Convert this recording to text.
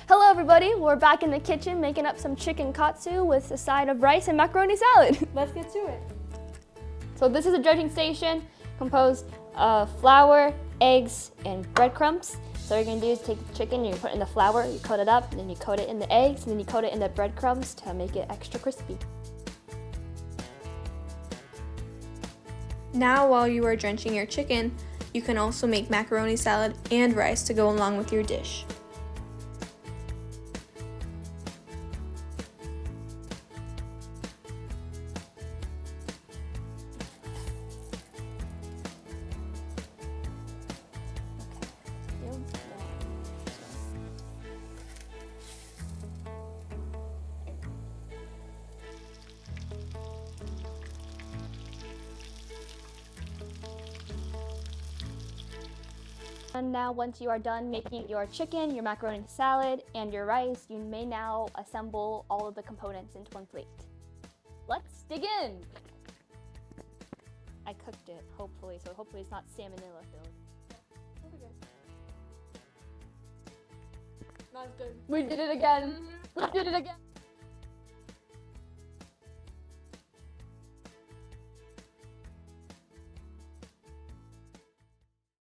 Hello everybody, we're back in the kitchen making up some chicken katsu with a side of rice and macaroni salad. Let's get to it. So this is a dredging station composed of flour, eggs, and breadcrumbs. So what you're gonna do is take the chicken, you put it in the flour, you coat it up, and then you coat it in the eggs, and then you coat it in the breadcrumbs to make it extra crispy. Now while you are drenching your chicken, you can also make macaroni salad and rice to go along with your dish. And now once you are done making your chicken, your macaroni salad, and your rice, you may now assemble all of the components into one plate. Let's dig in! I cooked it, hopefully, so hopefully it's not salmonella filled. Not good. We did it again! We did it again!